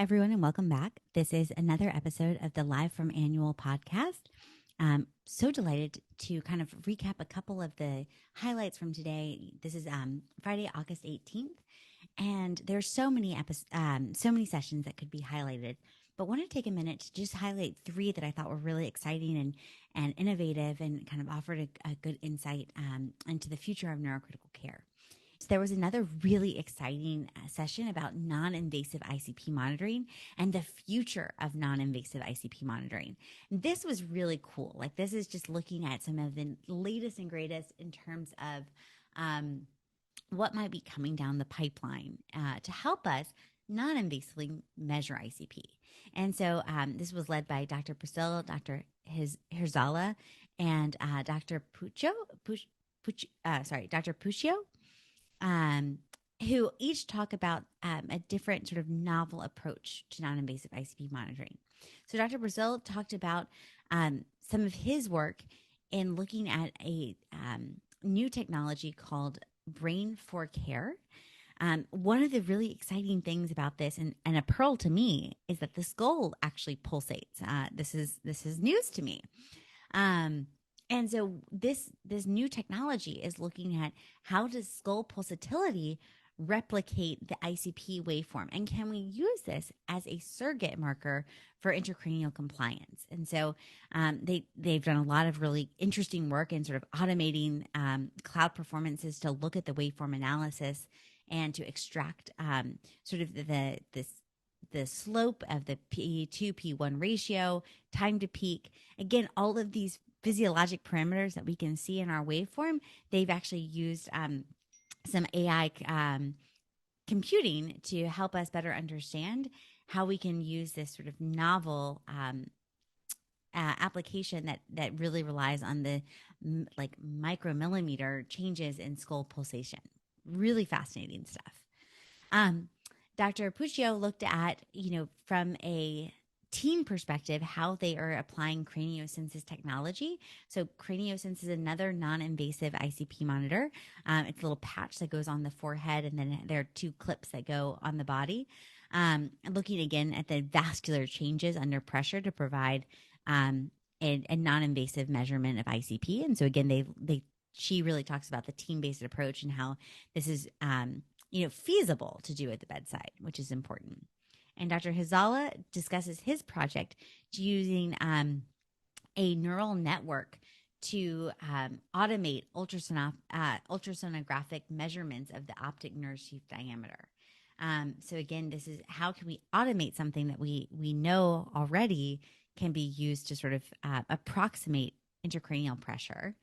everyone, and welcome back. This is another episode of the Live from Annual podcast. So delighted to kind of recap a couple of the highlights from today. This is Friday, August 18th, and there's so many sessions that could be highlighted. But want to take a minute to just highlight three that I thought were really exciting and innovative, and kind of offered a good insight into the future of neurocritical care. There was another really exciting session about non-invasive ICP monitoring and the future of non-invasive ICP monitoring. This was really cool. Like, this is just looking at some of the latest and greatest in terms of what might be coming down the pipeline to help us non-invasively measure ICP. And so this was led by Dr. Priscilla, Dr. Herzala, and Dr. Dr. Puccio. Who each talk about a different sort of novel approach to non-invasive ICP monitoring. So Dr. Brazil talked about some of his work in looking at a new technology called Brain for Care. One of the really exciting things about this, and a pearl to me, is that the skull actually pulsates. This is news to me. And so this new technology is looking at how does skull pulsatility replicate the ICP waveform, and can we use this as a surrogate marker for intracranial compliance? And so they've done a lot of really interesting work in sort of automating cloud performances to look at the waveform analysis and to extract sort of the slope of the P2 P1 ratio, time to peak. Again, all of these physiologic parameters that we can see in our waveform, they've actually used some AI computing to help us better understand how we can use this sort of novel application that really relies on the micromillimeter changes in skull pulsation. Really fascinating stuff. Dr. Puccio looked at, from a team perspective, how they are applying craniosensus technology. So craniosensus is another non-invasive ICP monitor. It's a little patch that goes on the forehead, and then there are two clips that go on the body. Looking again at the vascular changes under pressure to provide a non-invasive measurement of ICP. And so again, she really talks about the team-based approach and how this is feasible to do at the bedside, which is important. And Dr. Hazala discusses his project using a neural network to automate ultrasonographic measurements of the optic nerve sheath diameter. So again, this is how can we automate something that we know already can be used to sort of approximate intracranial pressure.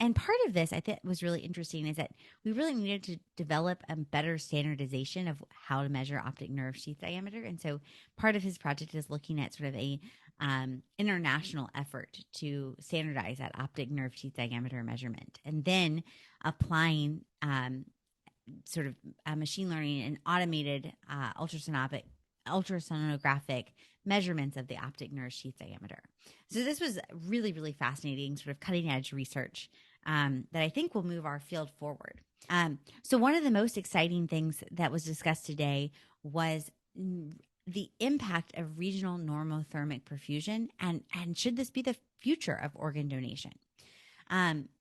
And part of this I think was really interesting is that we really needed to develop a better standardization of how to measure optic nerve sheath diameter. And so part of his project is looking at sort of a international effort to standardize that optic nerve sheath diameter measurement, and then applying sort of machine learning and automated ultrasonographic measurements of the optic nerve sheath diameter. So this was really, really fascinating, sort of cutting edge research that I think will move our field forward. So one of the most exciting things that was discussed today was the impact of regional normothermic perfusion, and should this be the future of organ donation?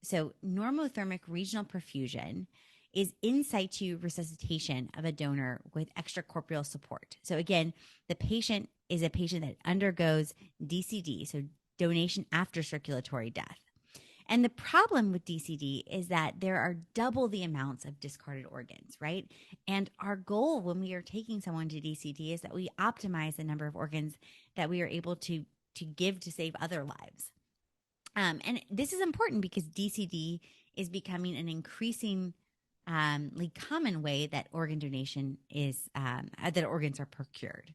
So normothermic regional perfusion is in situ resuscitation of a donor with extracorporeal support. So again, the patient is a patient that undergoes DCD, so donation after circulatory death. And the problem with DCD is that there are double the amounts of discarded organs, right? And our goal when we are taking someone to DCD is that we optimize the number of organs that we are able to give to save other lives. And this is important because DCD is becoming an increasingly common way that organ donation is, that organs are procured.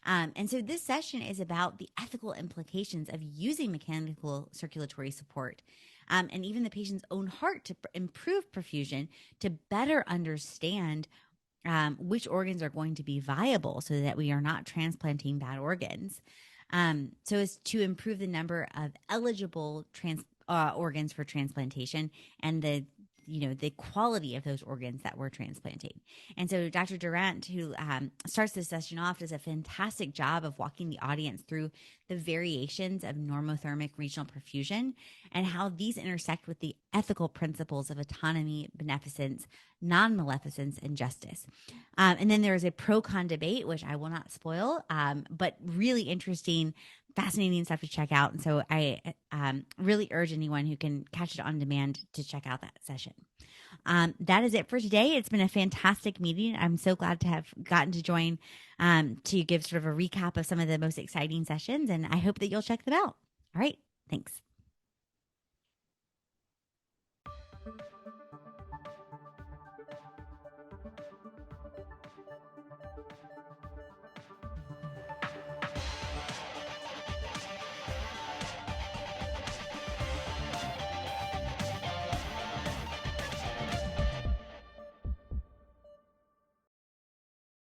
And so this session is about the ethical implications of using mechanical circulatory support and even the patient's own heart to improve perfusion, to better understand which organs are going to be viable so that we are not transplanting bad organs. So as to improve the number of eligible organs for transplantation and the the quality of those organs that we're transplanting. And so Dr. Durant, who starts this session off, does a fantastic job of walking the audience through the variations of normothermic regional perfusion and how these intersect with the ethical principles of autonomy, beneficence, non-maleficence, and justice. And then there is a pro-con debate, which I will not spoil, but really interesting, fascinating stuff to check out. And so I really urge anyone who can catch it on demand to check out that session. That is it for today. It's been a fantastic meeting. I'm so glad to have gotten to join to give sort of a recap of some of the most exciting sessions, and I hope that you'll check them out. All right. Thanks.